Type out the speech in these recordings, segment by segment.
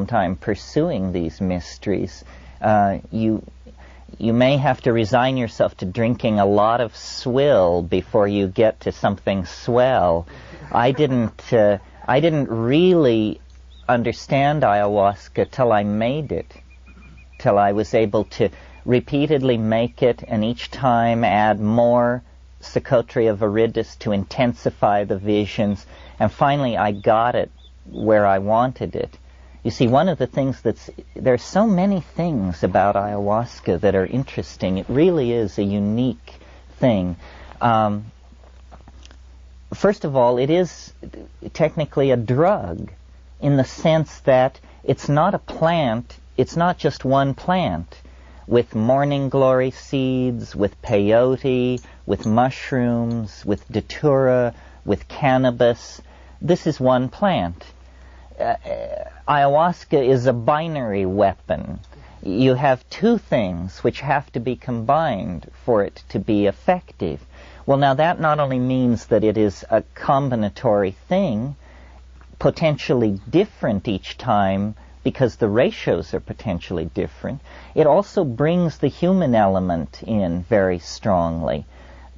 time pursuing these mysteries. You may have to resign yourself to drinking a lot of swill before you get to something swell. I didn't really understand ayahuasca till I made it, till I was able to repeatedly make it and each time add more Psychotria viridis to intensify the visions, and finally I got it where I wanted it. You see, one of the things there's so many things about ayahuasca that are interesting. It really is a unique thing. First of all, it is technically a drug in the sense that it's not a plant, it's not just one plant. With morning glory seeds, with peyote, with mushrooms, with datura, with cannabis. This is one plant. Ayahuasca is a binary weapon. You have two things which have to be combined for it to be effective. Well, now that not only means that it is a combinatory thing, potentially different each time, because the ratios are potentially different, it also brings the human element in very strongly,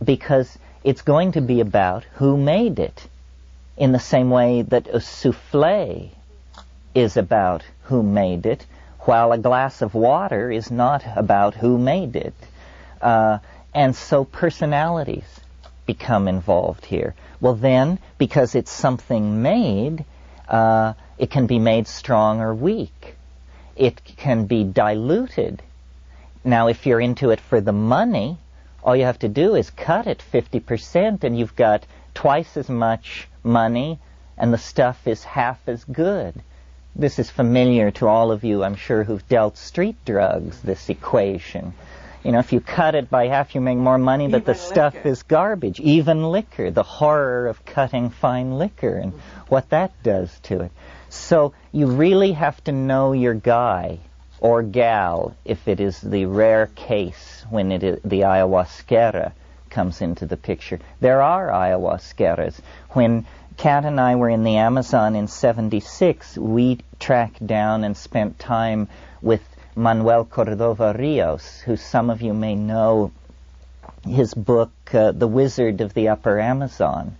because it's going to be about who made it, in the same way that a souffle is about who made it, while a glass of water is not about who made it. And so personalities become involved here. Well then, because it's something made, it can be made strong or weak. It can be diluted. Now, if you're into it for the money, all you have to do is cut it 50% and you've got twice as much money and the stuff is half as good. This is familiar to all of you, I'm sure, who've dealt street drugs, this equation. You know, if you cut it by half, you make more money, but the stuff is garbage. Even liquor, the horror of cutting fine liquor and what that does to it. So you really have to know your guy or gal if it is the rare case when it is the ayahuasquera comes into the picture. There are ayahuasqueras. When Kat and I were in the Amazon in '76, we tracked down and spent time with Manuel Cordova Rios, who some of you may know his book, The Wizard of the Upper Amazon,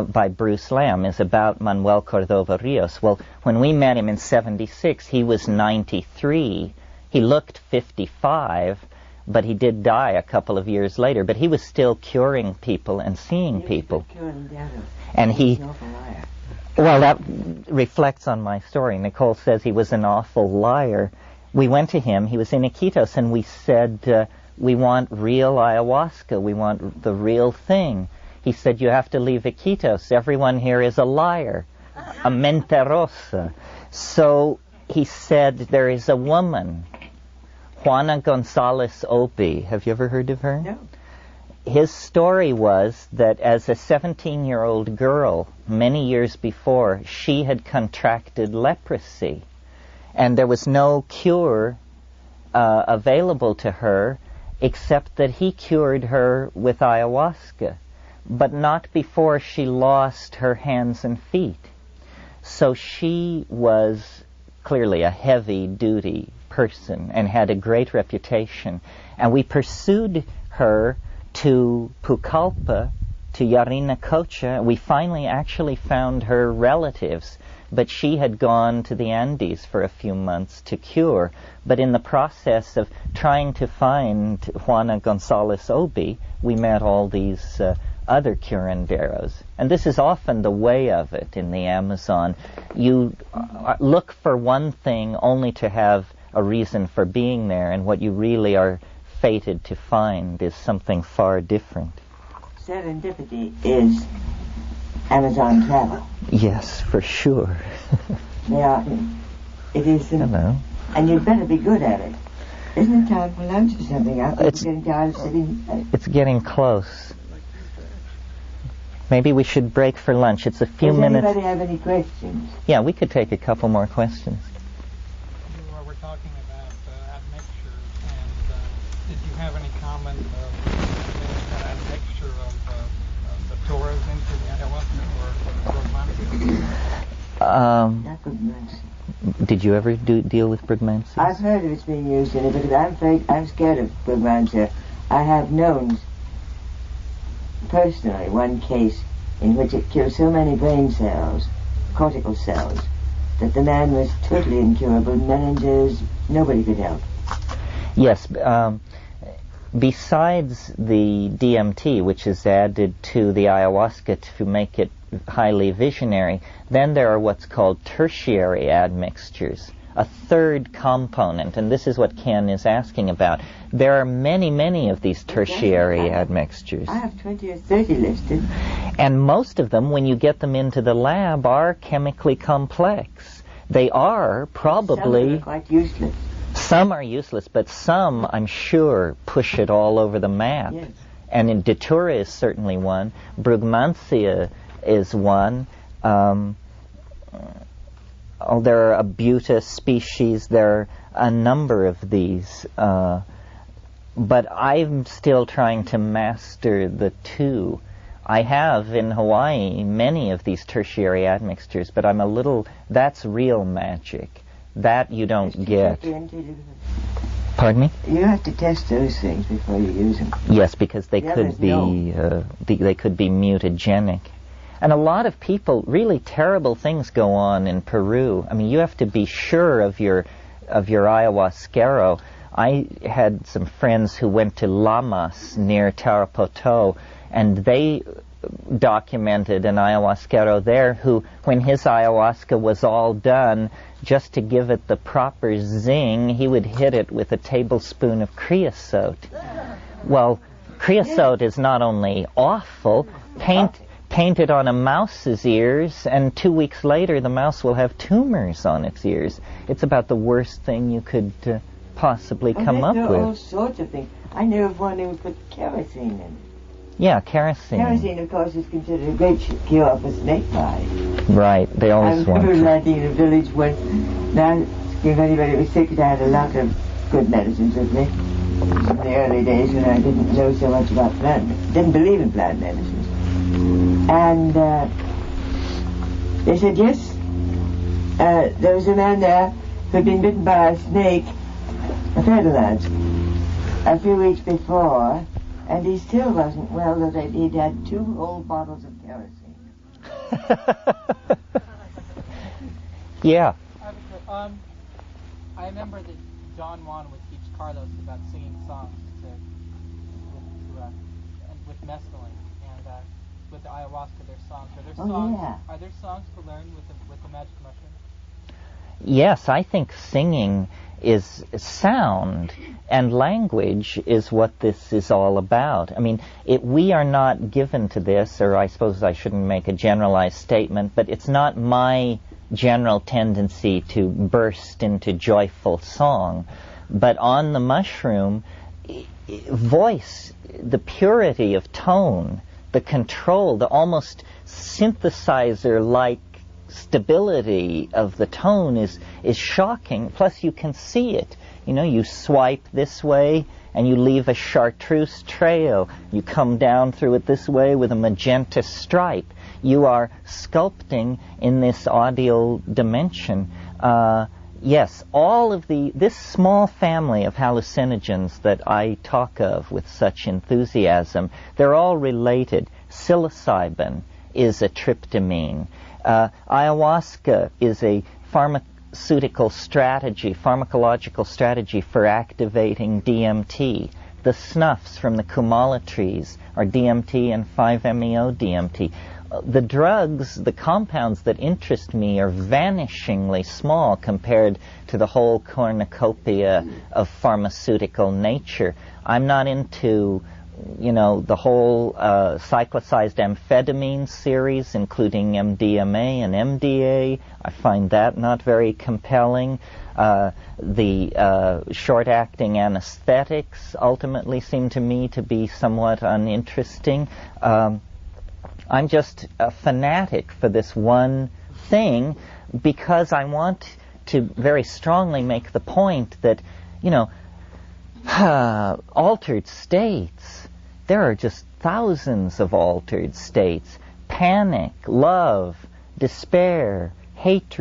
by Bruce Lamb, is about Manuel Cordova Rios. Well, when we met him in '76, he was 93. He looked 55, but he did die a couple of years later. But he was still curing people and seeing people. And well, that reflects on my story. Nicole says he was an awful liar. We went to him, he was in Iquitos, and we said, we want real ayahuasca, we want the real thing. He said, you have to leave Iquitos, everyone here is a liar, a mentirosa. So he said, there is a woman, Juana Gonzalez Obi. Have you ever heard of her? No. His story was that as a 17-year-old girl, many years before, she had contracted leprosy. And there was no cure available to her except that he cured her with ayahuasca, but not before she lost her hands and feet. So she was clearly a heavy-duty person and had a great reputation. And we pursued her to Pucallpa, to Yarinacocha. We finally actually found her relatives, but she had gone to the Andes for a few months to cure. But in the process of trying to find Juana Gonzalez Obi, we met all these other curanderos. And this is often the way of it in the Amazon. You look for one thing only to have a reason for being there, and what you really are fated to find is something far different. Serendipity is Amazon travel. Yes, for sure. Yeah, it is. Hello. And you'd better be good at it. Isn't it time for lunch or something? It's getting tired of sitting. It's getting close. Maybe we should break for lunch. It's a few minutes. Does anybody have any questions? Yeah, we could take a couple more questions. You were talking about admixtures, and did you have any comment of an admixture of the Torahs into the ayahuasca or Not brugmansia. Did you ever deal with brugmansia? I've heard of it's being used in it, because I'm scared of brugmansia. I have known personally one case in which it killed so many brain cells, cortical cells, that the man was totally incurable, meninges, nobody could help. Yes. Besides the DMT, which is added to the ayahuasca to make it highly visionary, then there are what's called tertiary admixtures, a third component, and this is what Ken is asking about. There are many, many of these tertiary admixtures. I have 20 or 30 listed. And most of them, when you get them into the lab, are chemically complex. They are probably... Some are quite useless. Some are useless, but some, I'm sure, push it all over the map. Yes. And Datura is certainly one. Brugmansia is one. There are Abuta species. There are a number of these. But I'm still trying to master the two. I have, in Hawaii, many of these tertiary admixtures, but I'm a little... That's real magic. That you don't get. Pardon me? You have to test those things before you use them. Yes, because they could be they could be mutagenic, and a lot of people, really terrible things go on in Peru. I mean, you have to be sure of your ayahuasquero. I had some friends who went to Lamas near Tarapoto, and they documented an ayahuasquero there who, when his ayahuasca was all done, just to give it the proper zing, he would hit it with a tablespoon of creosote. Well, creosote is not only awful, paint it on a mouse's ears, and 2 weeks later the mouse will have tumors on its ears. It's about the worst thing you could possibly come up with. All sorts of things. I knew of one who put kerosene in it. Yeah, kerosene. Kerosene, of course, is considered a great cure for snake bite. Right, they always want I remember to. landing in a village once. Now, if anybody was sick, I had a lot of good medicines with me. In the early days when I didn't know so much about didn't believe in plant medicines. And they said, yes, there was a man there who had been bitten by a snake, a feather lance, a few weeks before, and he still wasn't well, though he'd had 2 whole bottles of kerosene. Yeah. I remember that Don Juan would teach Carlos about singing songs with mescaline, and with the ayahuasca, there's songs. Are there songs? Yeah. Are there songs to learn with the magic mushroom? Yes, I think singing is sound, and language is what this is all about. I mean, we are not given to this, or I suppose I shouldn't make a generalized statement, but it's not my general tendency to burst into joyful song. But on the mushroom, voice, the purity of tone, the control, the almost synthesizer-like stability of the tone is shocking. Plus you can see it. You know, you swipe this way and you leave a chartreuse trail. You come down through it this way with a magenta stripe. You are sculpting in this audio dimension. Yes, all of this small family of hallucinogens that I talk of with such enthusiasm, they're all related. Psilocybin is a tryptamine. Ayahuasca is a pharmacological strategy for activating DMT. The snuffs from the Kumala trees are DMT and 5-MeO-DMT. The drugs, the compounds that interest me are vanishingly small compared to the whole cornucopia of pharmaceutical nature. I'm not into, the whole cyclicized amphetamine series, including MDMA and MDA. I find that not very compelling. The short-acting anesthetics ultimately seem to me to be somewhat uninteresting. I'm just a fanatic for this one thing because I want to very strongly make the point that, altered states, there are just thousands of altered states. Panic, love, despair, hatred